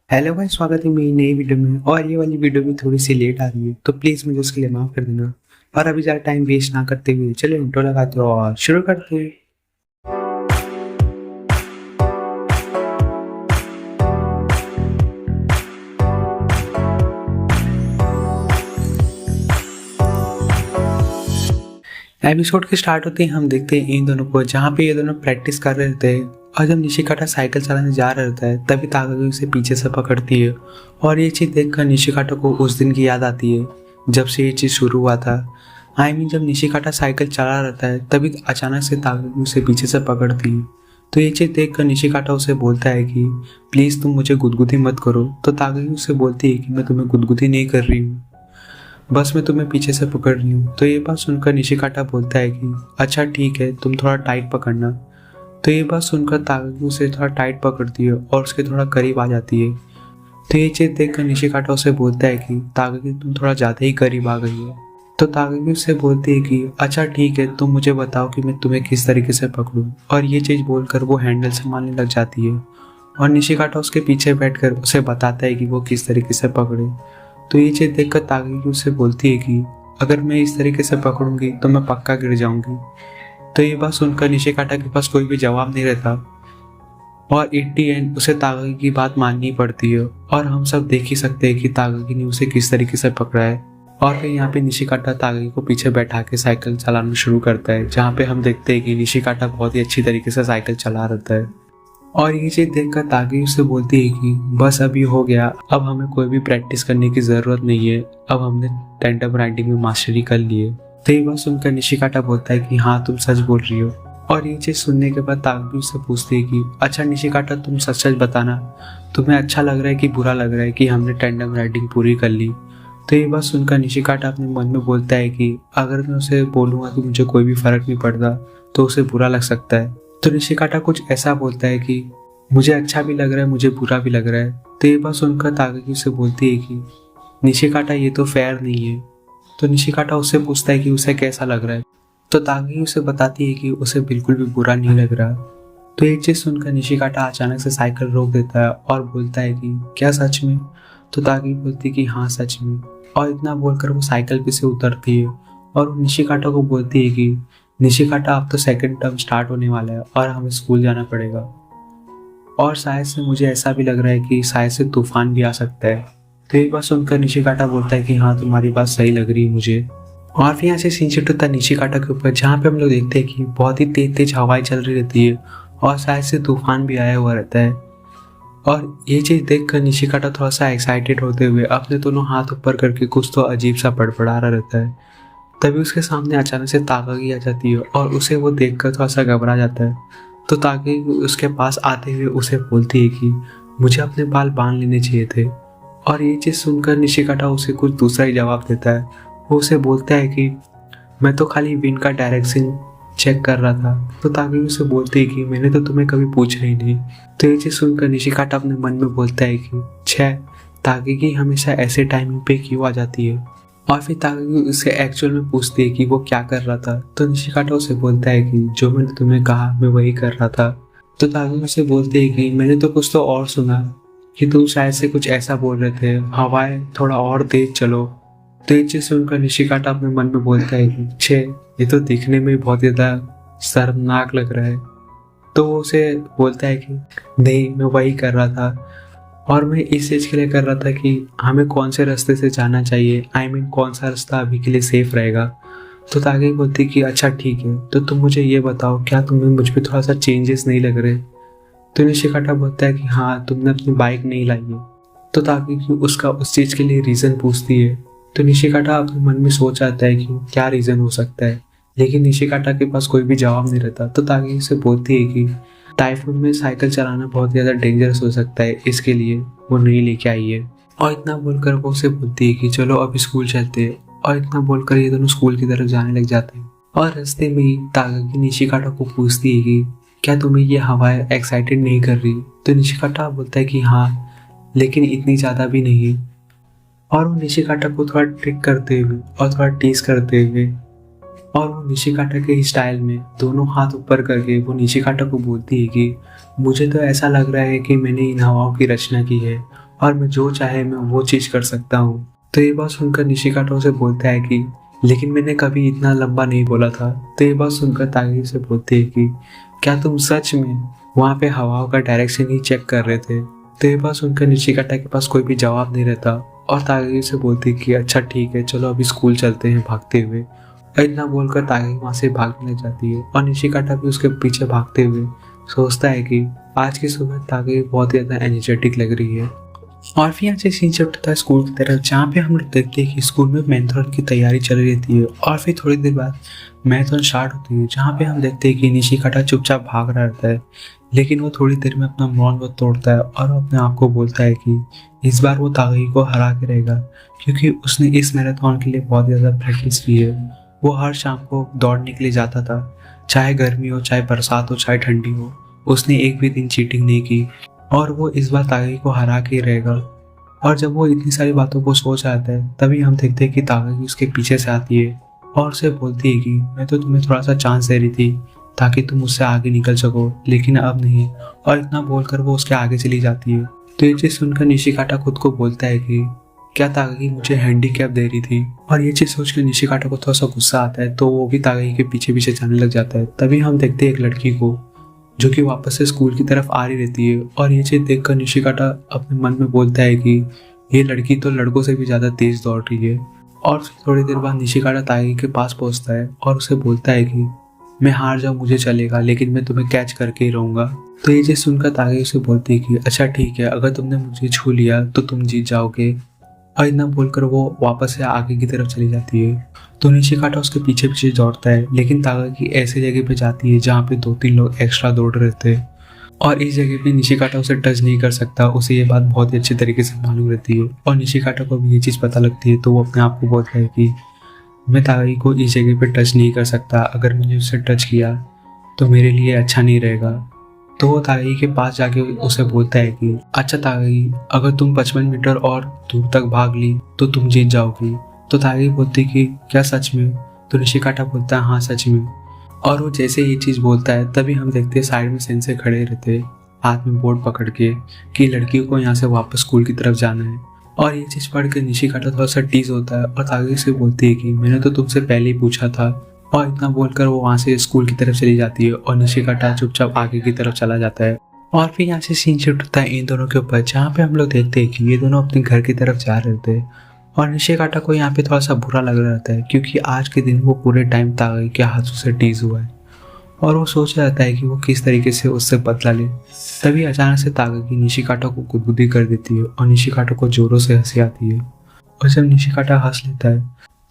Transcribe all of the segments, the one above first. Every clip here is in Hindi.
हेलो भाई, स्वागत है मेरी नई वीडियो में। और ये वाली वीडियो भी थोड़ी सी लेट आ रही है तो प्लीज़ मुझे उसके लिए माफ़ कर देना। और अभी ज़्यादा टाइम वेस्ट ना करते हुए चलो इंट्रो लगाते हो और शुरू करते हैं। एपिसोड के स्टार्ट होते ही हम देखते हैं इन दोनों को, जहाँ पे ये दोनों प्रैक्टिस कर रहे थे। और जब निशिकाटा साइकिल चलाने जा रहा होता है तभी ताकागी उसे पीछे से पकड़ती है। और ये चीज़ देखकर निशिकाटा को उस दिन की याद आती है जब से ये चीज़ शुरू हुआ था। जब निशिकाटा साइकिल चला रहता है तभी अचानक से ताकागी उसे पीछे से पकड़ती है। तो ये चीज़ देखकर निशिकाटा उसे बोलता है कि प्लीज़ तुम मुझे गुदगुदी मत करो। तो ताकागी उसे बोलती है कि मैं तुम्हें गुदगुदी नहीं कर रही हूँ, बस मैं तुम्हें पीछे से पकड़ रही हूँ। तो ये बात सुनकर निशिकाटा बोलता है कि अच्छा ठीक है, तुम थोड़ा टाइट पकड़ना। तो ये बात सुनकर ताकागी उसे थोड़ा टाइट पकड़ती है और उसके थोड़ा करीब आ जाती है। तो ये चीज़ देखकर निशिकाटा उसे बोलता है कि ताकागी तुम थोड़ा ज़्यादा ही करीब आ गई हो। तो ताकागी उससे बोलती है कि अच्छा ठीक है, तुम मुझे बताओ कि मैं तुम्हें किस तरीके से पकड़ूं। और ये चीज़ बोलकर वो हैंडल संभालने लग जाती है और निशिकाटा उसके पीछे बैठकर उसे बताता है कि वो किस तरीके से पकड़े। तो ये चीज़ देखकर ताकागी उससे बोलती है कि अगर मैं इस तरीके से पकड़ूंगी तो मैं पक्का गिर जाऊंगी। तो ये बात सुनकर निशिकाटा के पास कोई भी जवाब नहीं रहता और एट दी एंड उसे ताकागी की बात माननी पड़ती है। और हम सब देख ही सकते हैं कि ताकागी ने उसे किस तरीके से पकड़ा है। और फिर यहाँ पे निशिकाटा ताकागी को पीछे बैठा के साइकिल चलाना शुरू करता है, जहाँ पे हम देखते हैं कि निशिकाटा बहुत ही अच्छी तरीके से साइकिल चला रहता है। और ये चीज़ देखकर ताकागी उससे बोलती है कि बस अभी हो गया, अब हमें कोई भी प्रैक्टिस करने की ज़रूरत नहीं है, अब हमने टेंडम राइटिंग में मास्टरी कर ली है। तो ये बात सुनकर निशिकाटा बोलता है कि हाँ तुम सच बोल रही हो। और ये चीज़ सुनने के बाद ताकागी उससे पूछती है कि अच्छा निशिकाटा, तुम सच सच बताना, तुम्हें अच्छा लग रहा है कि बुरा लग रहा है कि हमने टेंडम राइटिंग पूरी कर ली। तो ये बात सुनकर निशिकाटा अपने मन में बोलता है कि अगर मैं उसे बोलूँगा कि मुझे कोई भी फ़र्क नहीं पड़ता तो उसे बुरा लग सकता है। तो निशिकाटा कुछ ऐसा बोलता है कि मुझे अच्छा भी लग रहा है, मुझे बुरा भी लग रहा है। तो ये बात सुनकर ताकागी उसे बोलती है कि निशिकाटा ये तो फेयर नहीं है। तो निशिकाटा उससे पूछता है कि उसे कैसा लग रहा है। तो ताकागी उसे बताती है कि उसे बिल्कुल भी बुरा नहीं लग रहा। तो ये चीज़ सुनकर निशिकाटा अचानक से साइकिल रोक देता है और बोलता है कि क्या सच में? तो ताकागी बोलती है कि हाँ सच में। और इतना बोलकर वो साइकिल पे से उतरती है और निशिकाटा को बोलती है कि निशिकाटा अब तो सेकंड टर्म स्टार्ट होने वाला है और हमें स्कूल जाना पड़ेगा। और शायद से मुझे ऐसा भी लग रहा है कि शायद से तूफान भी आ सकता है। तो एक बार सुनकर निशिकाटा बोलता है कि हाँ तुम्हारी बात सही लग रही है मुझे। और फिर यहाँ से सीन शिफ्ट होता है निशिकाटा के ऊपर, जहाँ पे हम लोग देखते हैं कि बहुत ही तेज तेज हवाएं चल रही रहती है और शायद से तूफान भी आया हुआ रहता है। और ये चीज़ देखकर निशिकाटा थोड़ा सा एक्साइटेड होते हुए अपने दोनों हाथ ऊपर करके कुछ तो अजीब सा बड़बड़ा रहा रहता है। तभी उसके सामने अचानक से ताकागी आ जाती है और उसे वो देखकर थोड़ा सा घबरा जाता है। तो ताकागी उसके पास आते हुए उसे बोलती है कि मुझे अपने बाल बांध लेने चाहिए थे। और ये चीज़ सुनकर निशिकाटा उसे कुछ दूसरा ही जवाब देता है। वो उसे बोलता है कि मैं तो खाली विंड का डायरेक्शन चेक कर रहा था। तो ताकागी उसे बोलती है कि मैंने तो तुम्हें कभी पूछा ही नहीं। तो ये चीज़ सुनकर निशिकाटा अपने मन में बोलता है कि छः, ताकागी हमेशा ऐसे टाइमिंग पे क्यों आ जाती है। और फिर ताकागी उससे एक्चुअल में पूछती है कि वो क्या कर रहा था। तो निशिकाटा उसे बोलता है कि जो मैंने तुम्हें कहा मैं वही कर रहा था। तो ताकागी उसे बोलती है कि मैंने तो कुछ तो और सुना कि तुम शायद से कुछ ऐसा बोल रहे थे, हवाएं थोड़ा और तेज चलो। तो ये चीज़ सुनकर निशिकाटा अपने मन में बोलता है कि छे, ये तो दिखने में बहुत ज़्यादा शर्मनाक लग रहा है। तो वो उसे बोलता है कि नहीं, मैं वही कर रहा था और मैं इस चीज़ के लिए कर रहा था कि हमें कौन से रास्ते से जाना चाहिए, कौन सा रास्ता अभी के लिए सेफ रहेगा। तो ताकागी बोलती कि अच्छा ठीक है, तो तुम मुझे ये बताओ क्या तुम्हें मुझ पर थोड़ा सा चेंजेस नहीं लग रहे। तो निशिकाटा बोलता है कि हाँ, तुमने अपनी बाइक नहीं लाई है। तो ताकागी उसका उस चीज़ के लिए रीज़न पूछती है। तो निशिकाटा अपने मन में सोच आता है कि क्या रीज़न हो सकता है, लेकिन निशिकाटा के पास कोई भी जवाब नहीं रहता। तो ताकागी उसे बोलती है कि टाइफून में साइकिल चलाना बहुत ज़्यादा डेंजरस हो सकता है, इसके लिए वो नहीं लेके आई है। और इतना बोलकर वो उसे बोलती है कि चलो अभी स्कूल चलते हैं। और इतना बोलकर ये दोनों स्कूल की तरफ जाने लग जाते हैं। और रास्ते में ही ताकागी निशिकाटा को पूछती है कि क्या तुम्हें ये हवाएं एक्साइटेड नहीं कर रही। तो निशिकाटा बोलता है कि हाँ, लेकिन इतनी ज़्यादा भी नहीं। और वो निशिकाटा को थोड़ा ट्रिक करते हुए और थोड़ा टीज करते हुए और वो निशिकाटा के स्टाइल में दोनों हाथ ऊपर करके वो निशिकाटा को बोलती है कि मुझे तो ऐसा लग रहा है कि मैंने इन हवाओं की रचना की है और मैं जो चाहे मैं वो चीज़ कर सकता हूँ। तो ये बात सुनकर निशिकाटा उसे बोलता है कि लेकिन मैंने कभी इतना लंबा नहीं बोला था। तो ये बात सुनकर ताकगी उसे बोलती है कि क्या तुम सच में वहाँ पे हवाओं का डायरेक्शन ही चेक कर रहे थे? तो ये बात सुनकर निशिकाटा के पास कोई भी जवाब नहीं रहता और ताकगी उसे बोलती है कि अच्छा ठीक है, चलो अभी स्कूल चलते हैं भागते हुए। और इतना बोलकर ताकगी वहाँ से भागने लग जाती है और निशिकाटा भी उसके पीछे भागते हुए सोचता है कि आज की सुबह ताकगी बहुत ही ज़्यादा एनर्जेटिक लग रही है। और फिर यहाँ से सीन शिफ्ट होता है स्कूल की तरफ, जहाँ पे हम लोग देखते हैं कि स्कूल में मैराथन की तैयारी चल रही रहती है। और फिर थोड़ी देर बाद मैराथन स्टार्ट होती है, जहाँ पे हम देखते हैं कि निशिकाटा चुपचाप भाग रहा रहता है, लेकिन वो थोड़ी देर में अपना मौन तोड़ता है और वो अपने आप को बोलता है कि इस बार वो ताकगी को हरा के रहेगा, क्योंकि उसने इस मैराथन के लिए बहुत ज़्यादा प्रैक्टिस की है। वो हर शाम को दौड़ने के लिए जाता था, चाहे गर्मी हो, चाहे बरसात हो, चाहे ठंडी हो। उसने एक भी दिन चीटिंग नहीं की और वो इस बार ताकगी को हरा के रहेगा। और जब वो इतनी सारी बातों को सोच आता है, तभी हम देखते हैं कि ताकगी उसके पीछे से आती है और उसे बोलती है कि मैं तो तुम्हें थोड़ा सा चांस दे रही थी ताकि तुम उससे आगे निकल सको, लेकिन अब नहीं। और इतना बोलकर वो उसके आगे चली जाती है। तो ये चीज़ सुनकर निशिकाटा खुद को बोलता है कि क्या ताकगी मुझे हैंडीकैप दे रही थी? और ये चीज़ सोचकर निशिकाटा को थोड़ा सा गुस्सा आता है, तो वो भी ताकगी के पीछे पीछे जाने लग जाता है। तभी हम देखते हैं एक लड़की को जो कि वापस से स्कूल की तरफ आ रही रहती है। और ये चीज़ देखकर निशिकाटा अपने मन में बोलता है कि ये लड़की तो लड़कों से भी ज़्यादा तेज दौड़ रही है। और थोड़ी देर बाद निशिकाटा ताकगी के पास पहुंचता है और उसे बोलता है कि मैं हार जाऊँ मुझे चलेगा, लेकिन मैं तुम्हें कैच करके ही रहूँगा। तो ये चीज़ सुनकर ताकगी उसे बोलती है कि अच्छा ठीक है, अगर तुमने मुझे छू लिया तो तुम जीत जाओगे। और इतना बोलकर वो वापस से आगे की तरफ चली जाती है। तो निशिकाटा उसके पीछे पीछे दौड़ता है, लेकिन ताकगी ऐसी जगह पे जाती है जहाँ पे 2-3 लोग एक्स्ट्रा दौड़ रहे थे। और इस जगह पे निशिकाटा उसे टच नहीं कर सकता। उसे ये बात बहुत ही अच्छी तरीके से मालूम रहती है और निशिकाटा को भी ये चीज़ पता लगती है। तो वो अपने आप को बोलता है कि मैं ताकगी को इस जगह पे टच नहीं कर सकता, अगर मैंने उसे टच किया तो मेरे लिए अच्छा नहीं रहेगा। तो वो ताकगी के पास जाके उसे बोलता है कि अच्छा ताकगी, अगर तुम 55 मीटर और दूर तक भाग ली तो तुम जीत जाओगी। तो ताकगी बोलती कि क्या सच में? तो निशिकाटा बोलता है हाँ सच में। और वो जैसे ये चीज़ बोलता है, तभी हम देखते हैं साइड में सेंसे खड़े रहते हाथ में बोर्ड पकड़ के कि लड़कियों को यहाँ से वापस स्कूल की तरफ जाना है। और ये चीज़ पढ़ के निशिकाटा थोड़ा सा टीज होता है और ताकगी से बोलती है कि मैंने तो तुमसे पहले ही पूछा था। और इतना बोलकर वो वहाँ से स्कूल की तरफ चली जाती है और निशिकाटा चुपचाप आगे की तरफ चला जाता है। और फिर यहाँ से सीन शिफ्ट होता है इन दोनों के ऊपर, जहाँ पे हम लोग देखते हैं कि ये दोनों अपने घर की तरफ जा रहे थे। और निशिकाटा को यहाँ पे थोड़ा सा बुरा लग रहा था, क्योंकि आज के दिन वो पूरे टाइम ताकगी के हाथों से टीज हुआ है और वो सोच रहा था कि वो किस तरीके से उससे बदला ले। तभी अचानक से ताकगी निशिकाटा को गुदगुदी कर देती है और निशिकाटा को जोरों से हंसी आती है। और जब निशिकाटा हंस लेता है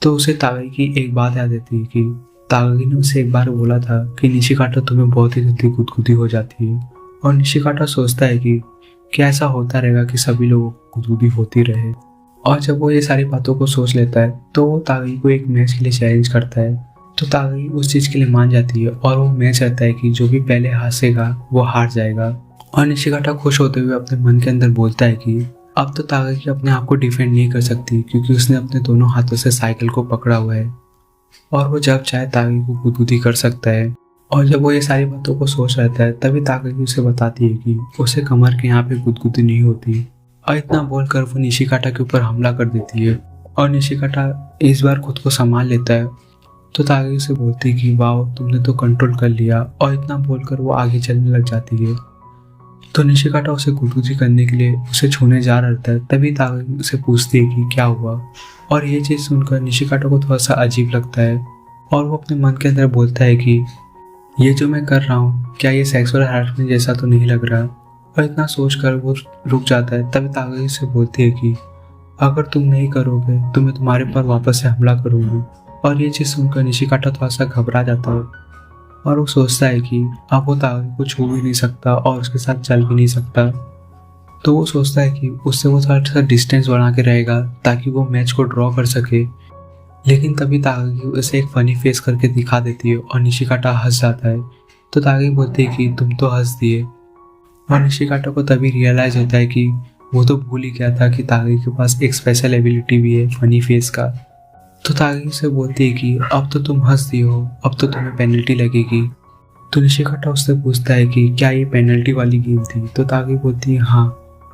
तो उसे ताकगी की एक बात याद आती है कि ताकगी ने उसे एक बार बोला था कि निशिकाटा तुम्हें बहुत ही जल्दी गुदगुदी हो जाती है। और निशिकाटा सोचता है कि क्या ऐसा होता रहेगा कि सभी लोगों को गुदगुदी होती रहे। और जब वो ये सारी बातों को सोच लेता है तो वो ताकगी को एक मैच के लिए चैलेंज करता है। तो ताकगी उस चीज़ के लिए मान जाती है और वो मैच रहता है कि जो भी पहले हंसेगा वो हार जाएगा। और निशिकाटा खुश होते हुए अपने मन के अंदर बोलता है कि अब तो ताकगी अपने आप को डिफेंड नहीं कर सकती, क्योंकि उसने अपने दोनों हाथों से साइकिल को पकड़ा हुआ है और वो जब चाहे ताकगी को गुदगुदी कर सकता है। और जब वो ये सारी बातों को सोच रहता है, तभी ताकगी उसे बताती है कि उसे कमर के यहाँ पे गुदगुदी नहीं होती। और इतना बोलकर वो निशिकाटा के ऊपर हमला कर देती है और निशिकाटा इस बार खुद को संभाल लेता है। तो ताकगी उसे बोलती है कि वाह तुमने तो कंट्रोल कर लिया। और इतना बोलकर वो आगे चलने लग जाती है। तो निशिकाटा उसे गुदगुदी करने के लिए उसे छूने जा रहा था, तभी ताकगी उसे पूछती है कि क्या हुआ। और ये चीज़ सुनकर निशिकाटा को थोड़ा सा अजीब लगता है और वो अपने मन के अंदर बोलता है कि ये जो मैं कर रहा हूँ क्या ये सेक्सुअल हैरेसमेंट जैसा तो नहीं लग रहा। और इतना सोचकर वो रुक जाता है। तभी ताकगी उसे बोलती है कि अगर तुम नहीं करोगे तो मैं तुम्हारे पर वापस से हमला करूँगी। और ये चीज़ सुनकर निशिकाटा थोड़ा सा घबरा जाता है और वो सोचता है कि अब वो ताकगी को छू भी नहीं सकता और उसके साथ चल भी नहीं सकता। तो वो सोचता है कि उससे वो थोड़ा सा डिस्टेंस बना के रहेगा ताकि वो मैच को ड्रॉ कर सके। लेकिन तभी ताकगी उसे एक फनी फेस करके दिखा देती है और निशिकाटा हंस जाता है। तो ताकगी बोलती है कि तुम तो हंस दिए। और निशिकाटा को तभी रियलाइज होता है कि वो तो भूल ही गया था कि ताकगी के पास एक स्पेशल एबिलिटी भी है फनी फेस का। तो ताकगी से बोलती है कि अब तो तुम हंस दिए हो, अब तो तुम्हें पेनल्टी लगेगी। तो निशिकाटा उससे पूछता है कि क्या ये पेनल्टी वाली गेम थी। तो ताकगी बोलती है हाँ।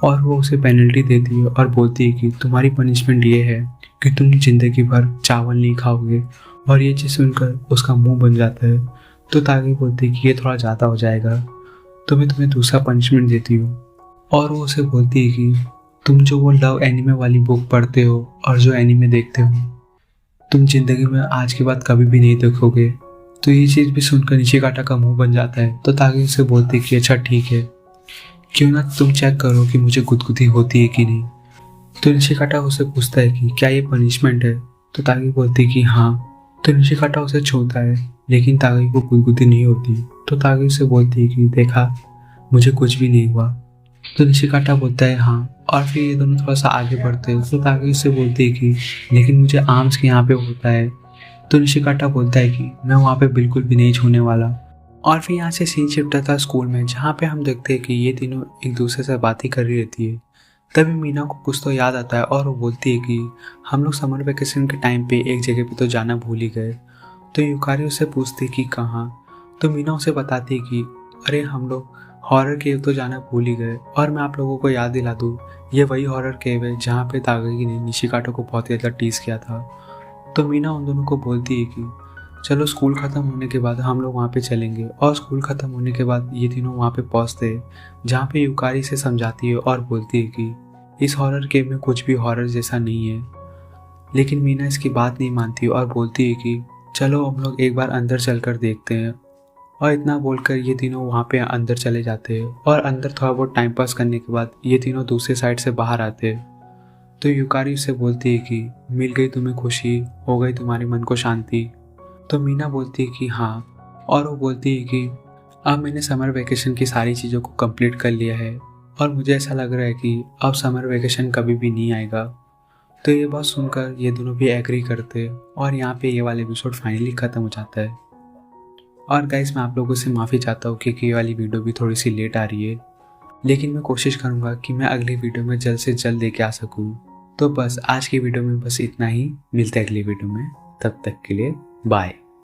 और वो उसे पेनल्टी देती है और बोलती है कि तुम्हारी पनिशमेंट ये है कि तुम ज़िंदगी भर चावल नहीं खाओगे। और ये चीज़ सुनकर उसका मुंह बन जाता है। तो ताकि बोलती है कि ये थोड़ा ज़्यादा हो जाएगा, तो मैं तुम्हें दूसरा पनिशमेंट देती हूँ। और वो उसे बोलती है कि तुम जो वो लव एनिमे वाली बुक पढ़ते हो और जो एनिमे देखते हो, तुम ज़िंदगी में आज के बाद कभी भी नहीं देखोगे। तो ये चीज़ भी सुनकर निशिकाटा का मुंह बन जाता है। तो ताकि उसे बोलती है कि अच्छा ठीक है, क्यों ना तुम चेक करो कि मुझे गुदगुदी होती है कि नहीं। तो निशिकाटा उसे पूछता है कि क्या ये पनिशमेंट है। तो ताकि बोलती है कि हाँ। तो निशिकाटा उसे छूता है, लेकिन ताकि को गुदगुदी नहीं होती। तो ताकि उसे बोलती है कि देखा, मुझे कुछ भी नहीं हुआ। तो निशिकाटा बोलता है हाँ। और फिर ये दोनों थोड़ा सा आगे बढ़ते हैं। तो ताकि उससे बोलती है कि लेकिन मुझे आर्म्स के यहाँ पे होता है। तो निशिकाटा बोलता है कि मैं वहाँ पे बिल्कुल भी नहीं छूने वाला। और फिर यहाँ से सीन शिफ्ट होता है स्कूल में, जहाँ पे हम देखते हैं कि ये तीनों एक दूसरे से बातें कर रही रहती है। तभी मीना को कुछ तो याद आता है और वो बोलती है कि हम लोग समर वेकेशन के टाइम पे एक जगह पे तो जाना भूल ही गए। तो युकारी उससे पूछती कि कहाँ। तो मीना उसे बताती कि अरे हम लोग हॉरर केव तो जाना भूल ही गए। और मैं आप लोगों को याद दिला दूँ, ये वही हॉरर केव है जहाँ पे ताकागी ने निशिकाटो को बहुत ही ज़्यादा टीज़ किया था। तो मीना उन दोनों को बोलती है कि चलो स्कूल ख़त्म होने के बाद हम लोग वहाँ पे चलेंगे। और स्कूल ख़त्म होने के बाद ये तीनों वहाँ पे पहुँचते हैं, जहाँ पे युकारी से समझाती है और बोलती है कि इस हॉरर केव में कुछ भी हॉरर जैसा नहीं है। लेकिन मीना इसकी बात नहीं मानती और बोलती है कि चलो हम लोग एक बार अंदर चलकर देखते हैं। और इतना बोलकर ये तीनों वहाँ पे अंदर चले जाते हैं। और अंदर थोड़ा बहुत टाइम पास करने के बाद ये तीनों दूसरे साइड से बाहर आते हैं। तो युकारी उससे बोलती है कि मिल गई तुम्हें खुशी, हो गई तुम्हारे मन को शांति। तो मीना बोलती है कि हाँ। और वो बोलती है कि अब मैंने समर वेकेशन की सारी चीज़ों को कंप्लीट कर लिया है और मुझे ऐसा लग रहा है कि अब समर वेकेशन कभी भी नहीं आएगा। तो ये बात सुनकर ये दोनों भी एग्री करते और यहाँ पे ये वाला एपिसोड फाइनली ख़त्म हो जाता है। और गाइस, मैं आप लोगों से माफ़ी चाहता हूँ कि ये वाली वीडियो भी थोड़ी सी लेट आ रही है, लेकिन मैं कोशिश करूँगा कि मैं अगली वीडियो में जल्द से जल्द लेके आ सकूँ। तो बस आज की वीडियो में बस इतना ही। मिलते हैं अगली वीडियो में, तब तक के लिए बाय।